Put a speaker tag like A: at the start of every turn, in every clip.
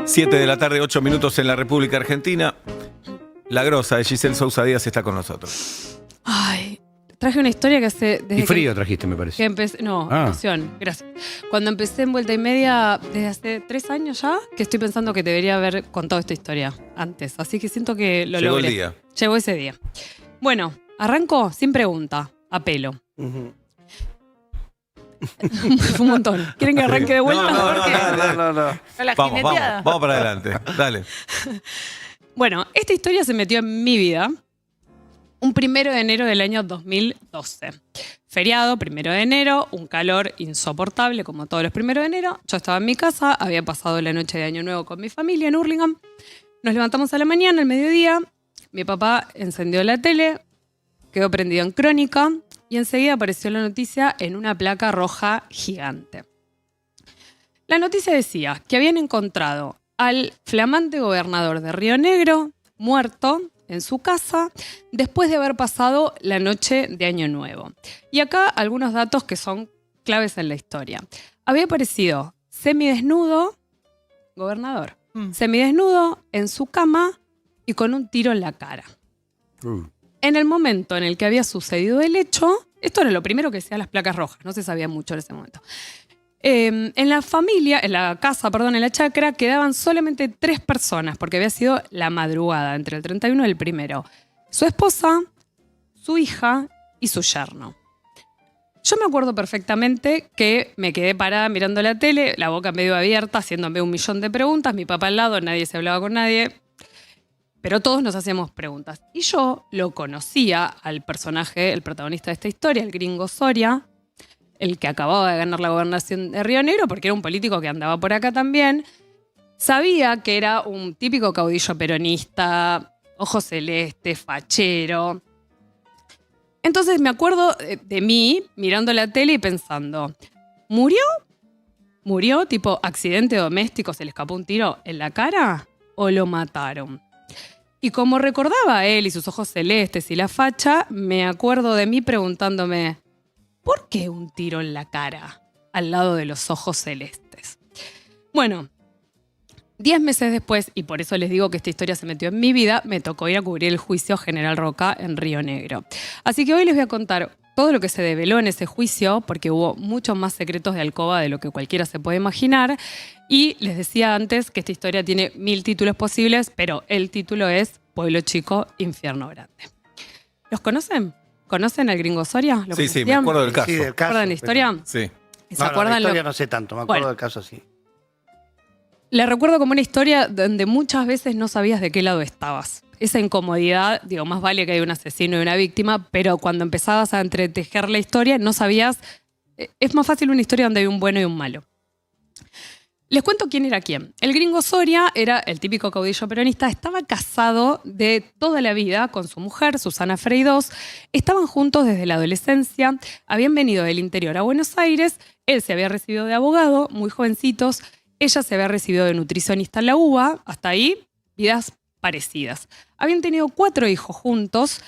A: 7 de la tarde, 8 minutos en la República Argentina. La grosa de Giselle Sousa Díaz está con nosotros.
B: Ay, traje una historia que hace...
C: Y frío trajiste, me parece.
B: Que empecé, no, emoción, gracias. Cuando empecé en Vuelta y Media, desde hace 3 años ya, que estoy pensando que debería haber contado esta historia antes. Así que siento que lo
A: Llegó
B: logré.
A: el día.
B: Llegó ese día. Bueno, arranco sin pregunta, a pelo. Fue un montón. ¿Quieren que arranque de vuelta?
A: No. Vamos para adelante. Dale.
B: Bueno, esta historia se metió en mi vida un 1 de enero del año 2012. Feriado, 1 de enero, un calor insoportable como todos los 1 de enero. Yo estaba en mi casa, había pasado la noche de Año Nuevo con mi familia en Hurlingham. Nos levantamos a la mañana, al mediodía. Mi papá encendió la tele, quedó prendido en Crónica y enseguida apareció la noticia en una placa roja gigante. La noticia decía que habían encontrado al flamante gobernador de Río Negro muerto en su casa después de haber pasado la noche de Año Nuevo. Y acá algunos datos que son claves en la historia. Había aparecido semidesnudo, gobernador, semidesnudo en su cama y con un tiro en la cara. En el momento en el que había sucedido el hecho, esto era lo primero que decían las placas rojas, no se sabía mucho en ese momento. En la casa, en la chacra, quedaban solamente 3 personas, porque había sido la madrugada, entre el 31 y el 1. Su esposa, su hija y su yerno. Yo me acuerdo perfectamente que me quedé parada mirando la tele, la boca medio abierta, haciéndome 1.000.000 de preguntas, mi papá al lado, nadie se hablaba con nadie, pero todos nos hacíamos preguntas. Y yo lo conocía al personaje, el protagonista de esta historia, el gringo Soria, el que acababa de ganar la gobernación de Río Negro, porque era un político que andaba por acá también. Sabía que era un típico caudillo peronista, ojos celestes, fachero. Entonces me acuerdo de mí mirando la tele y pensando, ¿murió? ¿Murió tipo accidente doméstico, se le escapó un tiro en la cara? ¿O lo mataron? Y como recordaba a él y sus ojos celestes y la facha, me acuerdo de mí preguntándome, ¿por qué un tiro en la cara al lado de los ojos celestes? Bueno, 10 meses después, y por eso les digo que esta historia se metió en mi vida, me tocó ir a cubrir el juicio General Roca en Río Negro. Así que hoy les voy a contar todo lo que se develó en ese juicio, porque hubo muchos más secretos de alcoba de lo que cualquiera se puede imaginar. Y les decía antes que esta historia tiene 1000 títulos posibles, pero el título es Pueblo Chico, Infierno Grande. ¿Los conocen? ¿Conocen al gringo Soria?
A: Sí, me acuerdo del caso.
C: Sí, del caso.
B: ¿Recuerdan la historia?
A: Sí.
B: ¿Se acuerdan
C: la historia no sé tanto, me acuerdo del caso, sí.
B: La recuerdo como una historia donde muchas veces no sabías de qué lado estabas. Esa incomodidad, digo, más vale que hay un asesino y una víctima, pero cuando empezabas a entretejer la historia no sabías... Es más fácil una historia donde hay un bueno y un malo. Les cuento quién era quién. El gringo Soria era el típico caudillo peronista, estaba casado de toda la vida con su mujer, Susana Freidós, estaban juntos desde la adolescencia, habían venido del interior a Buenos Aires, él se había recibido de abogado, muy jovencitos, ella se había recibido de nutricionista en la UBA, hasta ahí, vidas parecidas. Habían tenido 4 hijos juntos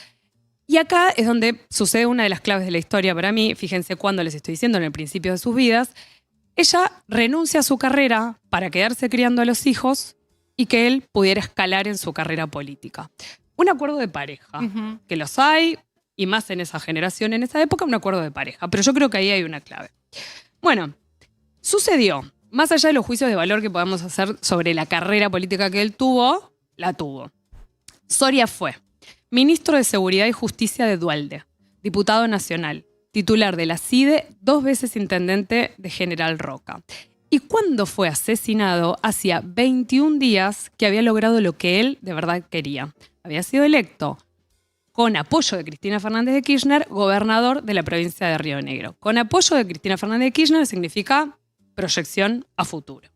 B: y acá es donde sucede una de las claves de la historia para mí, fíjense cuando les estoy diciendo en el principio de sus vidas. Ella renuncia a su carrera para quedarse criando a los hijos y que él pudiera escalar en su carrera política. Un acuerdo de pareja, que los hay, y más en esa generación, en esa época, un acuerdo de pareja. Pero yo creo que ahí hay una clave. Bueno, sucedió. Más allá de los juicios de valor que podamos hacer sobre la carrera política que él tuvo, la tuvo. Soria fue ministro de Seguridad y Justicia de Duhalde, diputado nacional, titular de la CIDE, 2 veces intendente de General Roca. Y cuando fue asesinado, hacía 21 días que había logrado lo que él de verdad quería. Había sido electo, con apoyo de Cristina Fernández de Kirchner, gobernador de la provincia de Río Negro. Con apoyo de Cristina Fernández de Kirchner significa proyección a futuro.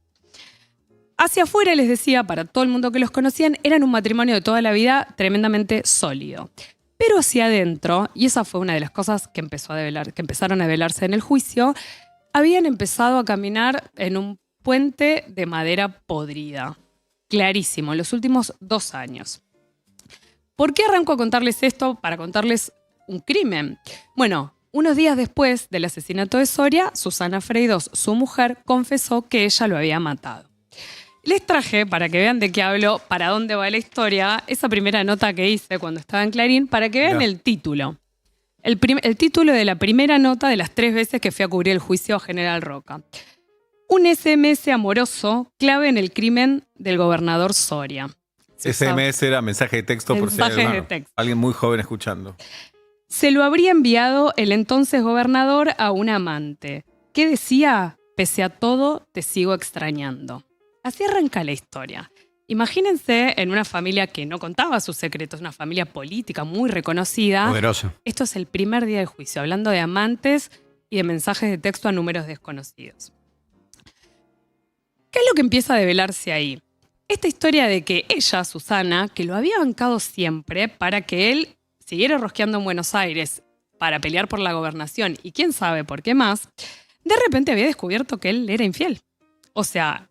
B: Hacia afuera, les decía, para todo el mundo que los conocían, eran un matrimonio de toda la vida tremendamente sólido. Pero hacia adentro, y esa fue una de las cosas que empezaron a develarse en el juicio, habían empezado a caminar en un puente de madera podrida. Clarísimo, en los últimos 2 años. ¿Por qué arranco a contarles esto? Para contarles un crimen. Bueno, unos días después del asesinato de Soria, Susana Freidós, su mujer, confesó que ella lo había matado. les traje, para que vean de qué hablo, para dónde va la historia, esa primera nota que hice cuando estaba en Clarín, para que vean el título. El título de la primera nota de las 3 veces que fui a cubrir el juicio a General Roca. Un SMS amoroso clave en el crimen del gobernador Soria.
A: SMS era mensaje de texto por si hay
B: Mensajes de texto.
A: alguien muy joven escuchando.
B: Se lo habría enviado el entonces gobernador a un amante. ¿Qué decía? Pese a todo, te sigo extrañando. Así arranca la historia. Imagínense en una familia que no contaba sus secretos, una familia política muy reconocida.
C: Poderosa.
B: Esto es el primer día del juicio, hablando de amantes y de mensajes de texto a números desconocidos. ¿Qué es lo que empieza a develarse ahí? Esta historia de que ella, Susana, que lo había bancado siempre para que él siguiera rosqueando en Buenos Aires para pelear por la gobernación y quién sabe por qué más, de repente había descubierto que él era infiel. O sea,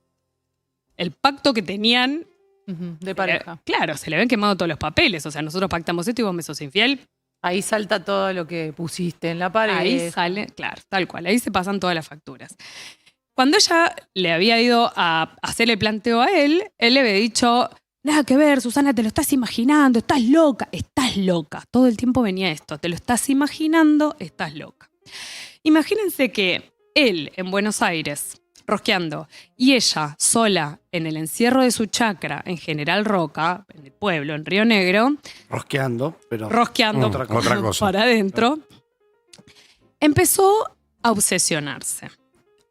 B: el pacto que tenían...
D: De pareja.
B: Claro, se le habían quemado todos los papeles. O sea, nosotros pactamos esto y vos me sos infiel.
D: Ahí salta todo lo que pusiste en la pared.
B: Ahí sale, claro, tal cual. Ahí se pasan todas las facturas. Cuando ella le había ido a hacer el planteo a él le había dicho, nada que ver, Susana, te lo estás imaginando, estás loca. Estás loca. Todo el tiempo venía esto, te lo estás imaginando, estás loca. Imagínense que él en Buenos Aires, rosqueando, y ella sola en el encierro de su chacra en General Roca, en el pueblo, en Río Negro,
C: Rosqueando, pero...
B: rosqueando
C: Otra cosa.
B: para adentro, empezó a obsesionarse.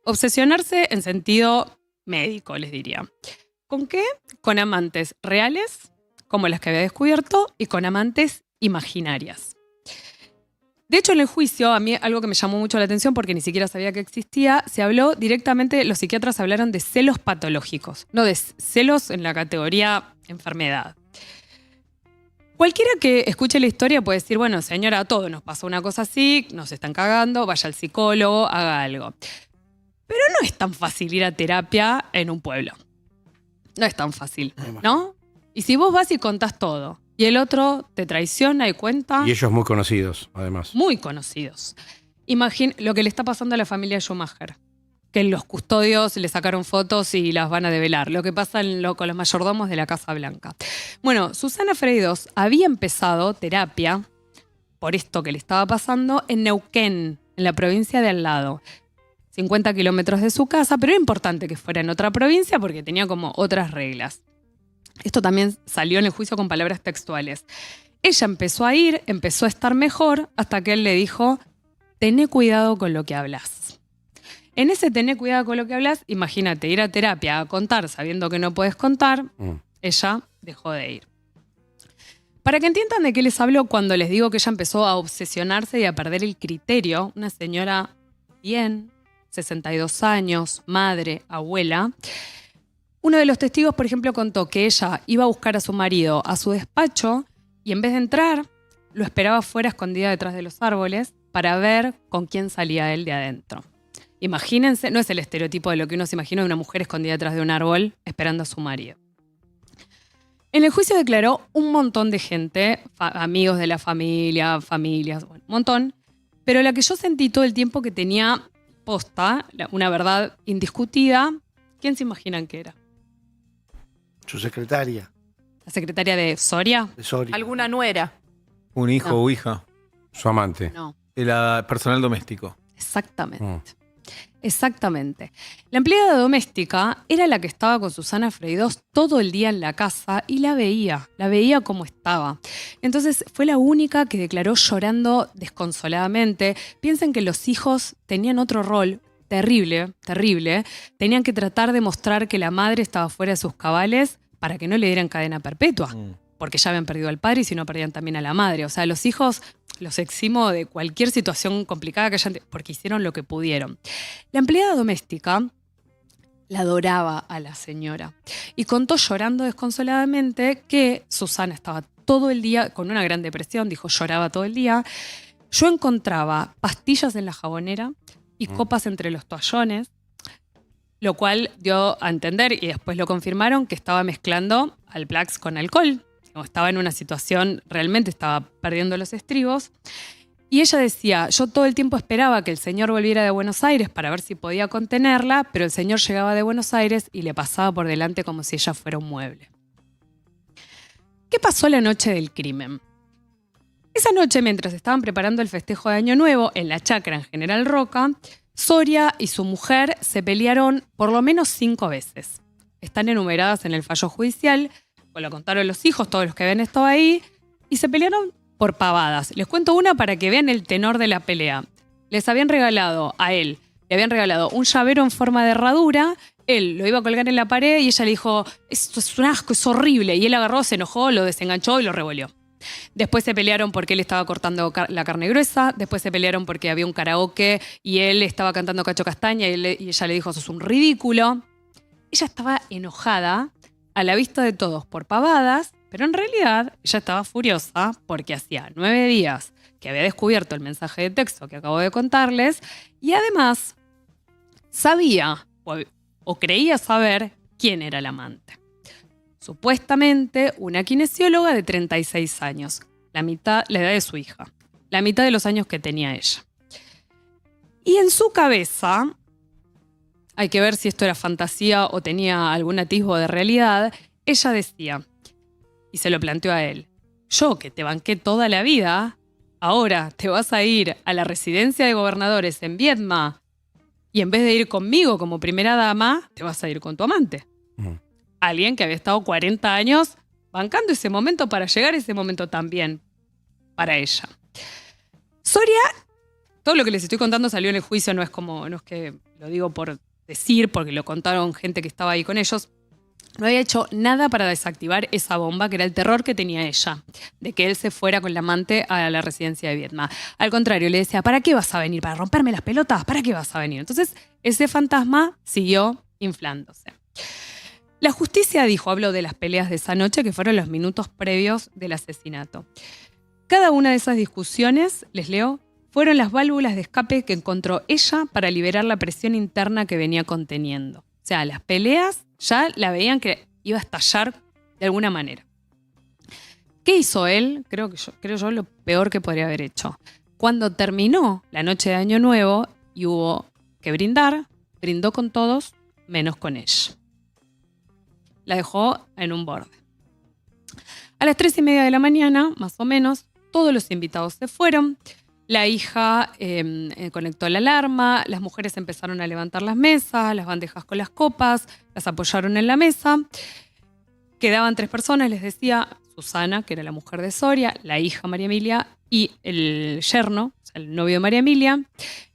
B: Obsesionarse en sentido médico, les diría. ¿Con qué? Con amantes reales, como las que había descubierto, y con amantes imaginarias. De hecho, en el juicio, a mí algo que me llamó mucho la atención, porque ni siquiera sabía que existía, se habló directamente, los psiquiatras hablaron de celos patológicos, no de celos en la categoría enfermedad. Cualquiera que escuche la historia puede decir, bueno, señora, a todos nos pasó una cosa así, nos están cagando, vaya al psicólogo, haga algo. Pero no es tan fácil ir a terapia en un pueblo. No es tan fácil, ¿no? Y si vos vas y contás todo, y el otro te traiciona y cuenta...
C: Y ellos muy conocidos, además.
B: Muy conocidos. Imagina lo que le está pasando a la familia Schumacher. Que los custodios le sacaron fotos y las van a develar. Lo que pasa con los mayordomos de la Casa Blanca. Bueno, Susana Freydos había empezado terapia por esto que le estaba pasando en Neuquén, en la provincia de al lado. 50 kilómetros de su casa, pero era importante que fuera en otra provincia porque tenía como otras reglas. Esto también salió en el juicio con palabras textuales. Ella empezó a ir, empezó a estar mejor, hasta que él le dijo, tené cuidado con lo que hablas. En ese tené cuidado con lo que hablas, imagínate, ir a terapia a contar sabiendo que no puedes contar, ella dejó de ir. Para que entiendan de qué les hablo cuando les digo que ella empezó a obsesionarse y a perder el criterio, una señora bien, 62 años, madre, abuela. Uno de los testigos, por ejemplo, contó que ella iba a buscar a su marido a su despacho y en vez de entrar, lo esperaba afuera escondida detrás de los árboles para ver con quién salía él de adentro. Imagínense, no es el estereotipo de lo que uno se imagina de una mujer escondida detrás de un árbol esperando a su marido. En el juicio declaró un montón de gente, amigos de la familia, familias, bueno, un montón, pero la que yo sentí todo el tiempo que tenía posta, una verdad indiscutida, ¿quién se imaginan que era?
C: Su secretaria.
B: ¿La secretaria de Soria?
C: De Soria.
D: ¿Alguna nuera?
A: Un hijo
B: No.
A: o hija.
C: Su amante.
B: No,
A: El personal doméstico.
B: exactamente. Exactamente. La empleada doméstica era la que estaba con Susana Freydos todo el día en la casa y la veía como estaba. Entonces fue la única que declaró llorando desconsoladamente. Piensen que los hijos tenían otro rol terrible, terrible. Tenían que tratar de mostrar que la madre estaba fuera de sus cabales para que no le dieran cadena perpetua. Porque ya habían perdido al padre y si no perdían también a la madre. O sea, los hijos los eximo de cualquier situación complicada que hayan, porque hicieron lo que pudieron. La empleada doméstica la adoraba a la señora y contó llorando desconsoladamente que Susana estaba todo el día con una gran depresión, dijo lloraba todo el día. Yo encontraba pastillas en la jabonera y copas entre los toallones, lo cual dio a entender, y después lo confirmaron, que estaba mezclando Alplax con alcohol. Estaba en una situación, realmente estaba perdiendo los estribos. Y ella decía, yo todo el tiempo esperaba que el señor volviera de Buenos Aires para ver si podía contenerla, pero el señor llegaba de Buenos Aires y le pasaba por delante como si ella fuera un mueble. ¿Qué pasó la noche del crimen? Esa noche, mientras estaban preparando el festejo de Año Nuevo en la chacra en General Roca, Soria y su mujer se pelearon por lo menos 5 veces. Están enumeradas en el fallo judicial, pues lo contaron los hijos, todos los que habían estado ahí, y se pelearon por pavadas. Les cuento una para que vean el tenor de la pelea. Les habían regalado a él, le habían regalado un llavero en forma de herradura, él lo iba a colgar en la pared y ella le dijo, esto es un asco, es horrible. Y él agarró, se enojó, lo desenganchó y lo revolvió. Después se pelearon porque él estaba cortando la carne gruesa, después se pelearon porque había un karaoke y él estaba cantando Cacho Castaña y ella le dijo, sos un ridículo. Ella estaba enojada a la vista de todos por pavadas, pero en realidad ella estaba furiosa porque hacía 9 días que había descubierto el mensaje de texto que acabo de contarles y además sabía o creía saber quién era el amante. Supuestamente una kinesióloga de 36 años, la edad de su hija, la mitad de los años que tenía ella. Y en su cabeza, hay que ver si esto era fantasía o tenía algún atisbo de realidad, ella decía, y se lo planteó a él, yo que te banqué toda la vida, ahora te vas a ir a la residencia de gobernadores en Viedma y en vez de ir conmigo como primera dama, te vas a ir con tu amante. Alguien que había estado 40 años bancando ese momento para llegar a ese momento también para ella. Soria, todo lo que les estoy contando salió en el juicio, no es que lo digo por decir, porque lo contaron gente que estaba ahí con ellos. No había hecho nada para desactivar esa bomba, que era el terror que tenía ella, de que él se fuera con la amante a la residencia de Viedma. Al contrario, le decía, ¿para qué vas a venir? ¿Para romperme las pelotas? ¿Para qué vas a venir? Entonces, ese fantasma siguió inflándose. La justicia dijo, habló de las peleas de esa noche, que fueron los minutos previos del asesinato. Cada una de esas discusiones, les leo, fueron las válvulas de escape que encontró ella para liberar la presión interna que venía conteniendo. O sea, las peleas ya la veían que iba a estallar de alguna manera. ¿Qué hizo él? Creo yo lo peor que podría haber hecho. Cuando terminó la noche de Año Nuevo y hubo que brindar, brindó con todos menos con ella. La dejó en un borde. A las 3:30 de la mañana, más o menos, todos los invitados se fueron. La hija conectó la alarma, las mujeres empezaron a levantar las mesas, las bandejas con las copas, las apoyaron en la mesa. Quedaban 3 personas, les decía, Susana, que era la mujer de Soria, la hija María Emilia y el yerno, o sea, el novio de María Emilia.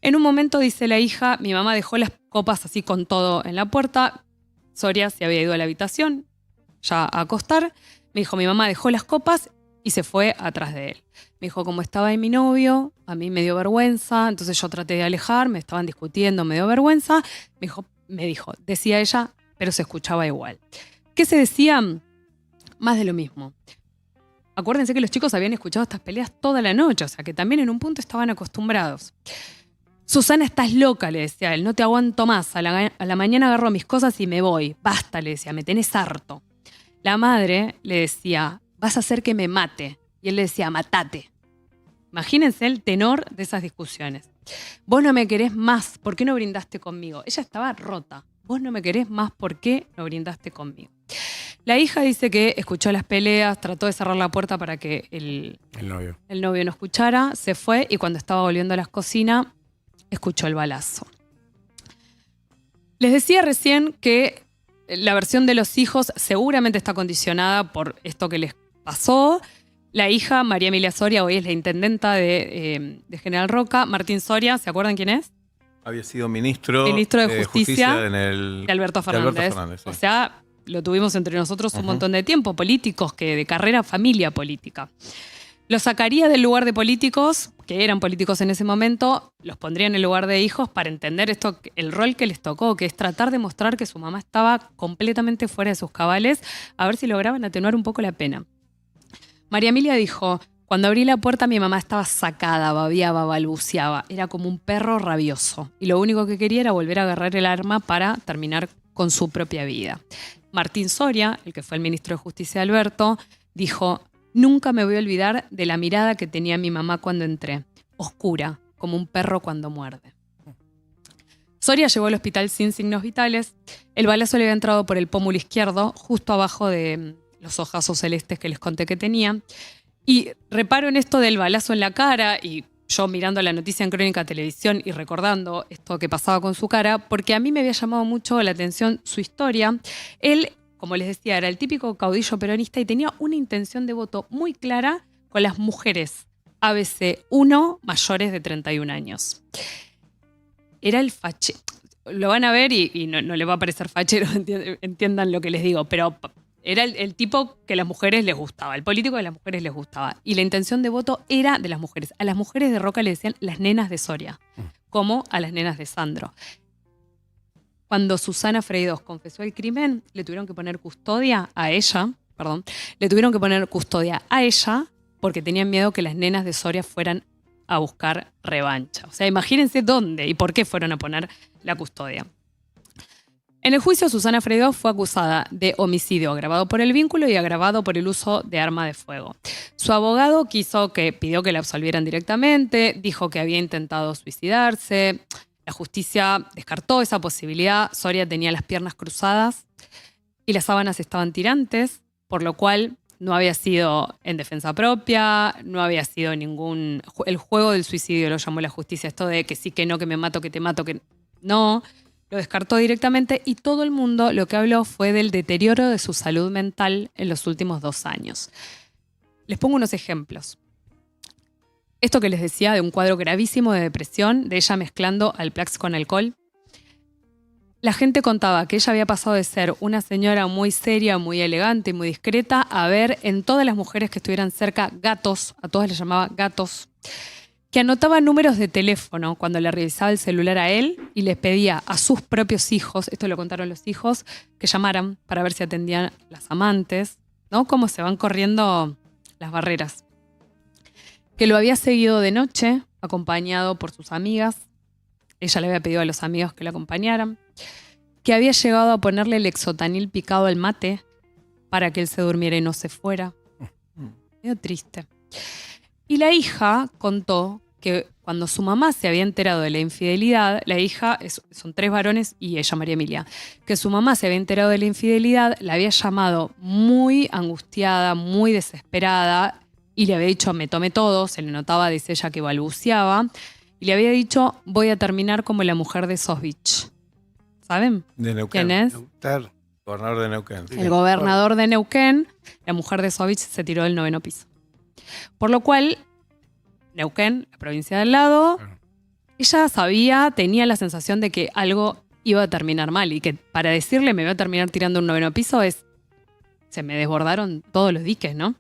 B: En un momento, dice la hija, mi mamá dejó las copas así con todo en la puerta. Soria se había ido a la habitación ya a acostar. Me dijo, mi mamá dejó las copas y se fue atrás de él. Me dijo, como estaba ahí mi novio, a mí me dio vergüenza, entonces yo traté de alejarme, estaban discutiendo, me dio vergüenza. Me dijo, decía ella, pero se escuchaba igual. ¿Qué se decía? Más de lo mismo. Acuérdense que los chicos habían escuchado estas peleas toda la noche, o sea que también en un punto estaban acostumbrados. Susana, estás loca, le decía él, no te aguanto más. A la mañana agarro mis cosas y me voy. Basta, le decía, me tenés harto. La madre le decía, vas a hacer que me mate. Y él le decía, matate. Imagínense el tenor de esas discusiones. Vos no me querés más, ¿por qué no brindaste conmigo? Ella estaba rota. Vos no me querés más, ¿por qué no brindaste conmigo? La hija dice que escuchó las peleas, trató de cerrar la puerta para que el novio no escuchara, se fue y cuando estaba volviendo a la cocina, escuchó el balazo. Les decía recién que la versión de los hijos seguramente está condicionada por esto que les pasó. La hija, María Emilia Soria, hoy es la intendenta de General Roca. Martín Soria, ¿se acuerdan quién es?
A: Había sido ministro
B: de Justicia
A: de
B: Alberto Fernández.
A: Sí.
B: O sea, lo tuvimos entre nosotros un montón de tiempo. Políticos que de carrera, familia política. Los sacaría del lugar de políticos, que eran políticos en ese momento, los pondría en el lugar de hijos para entender esto, el rol que les tocó, que es tratar de mostrar que su mamá estaba completamente fuera de sus cabales, a ver si lograban atenuar un poco la pena. María Emilia dijo, cuando abrí la puerta mi mamá estaba sacada, babeaba, balbuceaba, era como un perro rabioso y lo único que quería era volver a agarrar el arma para terminar con su propia vida. Martín Soria, el que fue el ministro de Justicia de Alberto, dijo, nunca me voy a olvidar de la mirada que tenía mi mamá cuando entré. oscura, como un perro cuando muerde. Soria llegó al hospital sin signos vitales. El balazo le había entrado por el pómulo izquierdo, justo abajo de los ojazos celestes que les conté que tenía. Y reparo en esto del balazo en la cara, y yo mirando la noticia en Crónica Televisión y recordando esto que pasaba con su cara, porque a mí me había llamado mucho la atención su historia. Él, como les decía, era el típico caudillo peronista y tenía una intención de voto muy clara con las mujeres ABC1 mayores de 31 años. Era el fachero. Lo van a ver y no le va a parecer fachero, entiendan lo que les digo, pero era el tipo que a las mujeres les gustaba, el político que a las mujeres les gustaba. Y la intención de voto era de las mujeres. A las mujeres de Roca le decían las nenas de Soria, como a las nenas de Sandro. Cuando Susana Freidós confesó el crimen, le tuvieron que poner custodia a ella, porque tenían miedo que las nenas de Soria fueran a buscar revancha. O sea, imagínense dónde y por qué fueron a poner la custodia. En el juicio, Susana Freidós fue acusada de homicidio agravado por el vínculo y agravado por el uso de arma de fuego. Su abogado pidió que la absolvieran directamente, dijo que había intentado suicidarse. La justicia descartó esa posibilidad. Soria tenía las piernas cruzadas y las sábanas estaban tirantes, por lo cual no había sido en defensa propia, no había sido ningún... El juego del suicidio lo llamó la justicia, esto de que sí, que no, que me mato, que te mato, que no. Lo descartó directamente y todo el mundo lo que habló fue del deterioro de su salud mental en los últimos 2 años. Les pongo unos ejemplos. Esto que les decía de un cuadro gravísimo de depresión, de ella mezclando Alplax con alcohol. La gente contaba que ella había pasado de ser una señora muy seria, muy elegante y muy discreta a ver en todas las mujeres que estuvieran cerca gatos, a todas les llamaba gatos, que anotaba números de teléfono cuando le revisaba el celular a él y les pedía a sus propios hijos, esto lo contaron los hijos, que llamaran para ver si atendían las amantes, ¿no? Cómo se van corriendo las barreras. Que lo había seguido de noche, acompañado por sus amigas. Ella le había pedido a los amigos que la acompañaran. Que había llegado a ponerle el Lexotanil picado al mate para que él se durmiera y no se fuera. Medio triste. Y la hija contó que cuando su mamá se había enterado de la infidelidad, la hija, son 3 varones y ella, María Emilia, que su mamá se había enterado de la infidelidad, la había llamado muy angustiada, muy desesperada y le había dicho, me tomé todo, se le notaba, dice ella, que balbuceaba, y le había dicho, voy a terminar como la mujer de Sosvich. ¿Saben
A: De Neuquén.
B: quién es?
A: Gobernador de Neuquén.
B: El gobernador de Neuquén. La mujer de Sosvich se tiró del 9º piso. Por lo cual, Neuquén, la provincia de al lado, ella sabía, tenía la sensación de que algo iba a terminar mal y que para decirle me voy a terminar tirando un 9º piso se me desbordaron todos los diques, ¿no?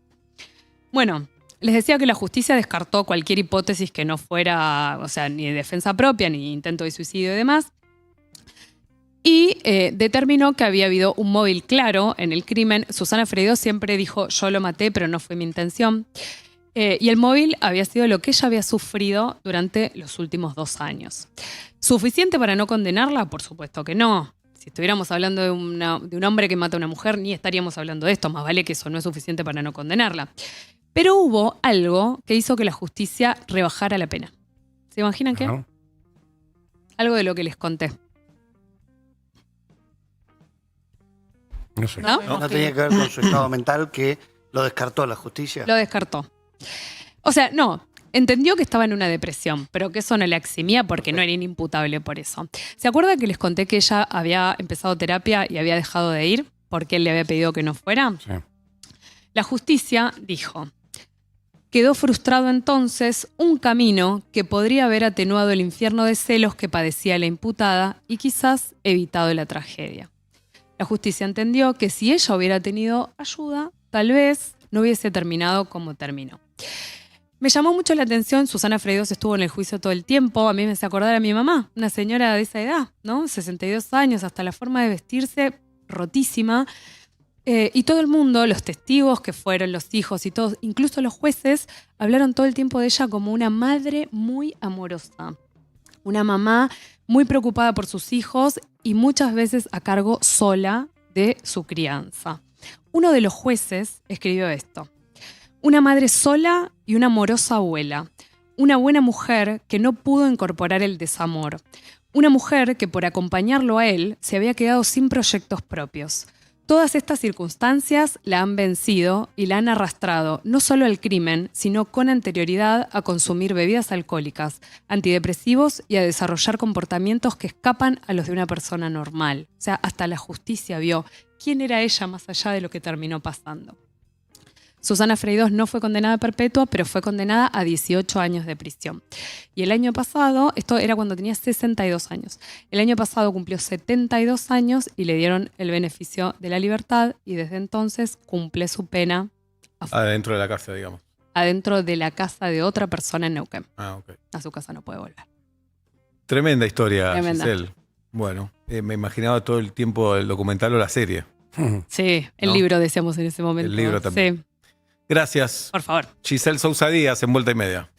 B: Bueno, les decía que la justicia descartó cualquier hipótesis que no fuera, o sea, ni de defensa propia, ni intento de suicidio y demás. Y determinó que había habido un móvil claro en el crimen. Susana Freidós siempre dijo, yo lo maté, pero no fue mi intención. Y el móvil había sido lo que ella había sufrido durante los últimos 2 años. ¿Suficiente para no condenarla? Por supuesto que no. Si estuviéramos hablando de un hombre que mata a una mujer, ni estaríamos hablando de esto. Más vale que eso no es suficiente para no condenarla. Pero hubo algo que hizo que la justicia rebajara la pena. ¿Se imaginan qué?
C: No.
B: Algo de lo que les conté.
C: No sé.
B: ¿No?
C: No.
E: No tenía que ver con su estado mental, que lo descartó la justicia.
B: Lo descartó. O sea, no, entendió que estaba en una depresión, pero que eso no le eximía porque no era inimputable por eso. ¿Se acuerdan que les conté que ella había empezado terapia y había dejado de ir porque él le había pedido que no fuera?
C: Sí.
B: La justicia dijo, quedó frustrado entonces un camino que podría haber atenuado el infierno de celos que padecía la imputada y quizás evitado la tragedia. La justicia entendió que si ella hubiera tenido ayuda, tal vez no hubiese terminado como terminó. Me llamó mucho la atención, Susana Freidós estuvo en el juicio todo el tiempo, a mí me hace acordar a mi mamá, una señora de esa edad, ¿no? 62 años, hasta la forma de vestirse rotísima. Y todo el mundo, los testigos que fueron, los hijos y todos, incluso los jueces, hablaron todo el tiempo de ella como una madre muy amorosa. Una mamá muy preocupada por sus hijos y muchas veces a cargo sola de su crianza. Uno de los jueces escribió esto. Una madre sola y una amorosa abuela. una buena mujer que no pudo incorporar el desamor. Una mujer que por acompañarlo a él se había quedado sin proyectos propios. Todas estas circunstancias la han vencido y la han arrastrado no solo al crimen, sino con anterioridad a consumir bebidas alcohólicas, antidepresivos y a desarrollar comportamientos que escapan a los de una persona normal. O sea, hasta la justicia vio quién era ella más allá de lo que terminó pasando. Susana Freydos no fue condenada a perpetua, pero fue condenada a 18 años de prisión. Y el año pasado, esto era cuando tenía 62 años, el año pasado cumplió 72 años y le dieron el beneficio de la libertad y desde entonces cumple su pena
A: Adentro de la cárcel, digamos.
B: adentro de la casa de otra persona en Neuquén.
A: Ok.
B: A su casa no puede volver.
A: Tremenda historia,
B: Tremenda.
A: Giselle. Bueno, me imaginaba todo el tiempo el documental o la serie.
B: Sí, el
A: ¿No?
B: libro decíamos en ese momento.
A: El libro también.
B: Sí,
A: Gracias,
B: por favor.
A: Giselle Sousa Díaz, en Vuelta y Media.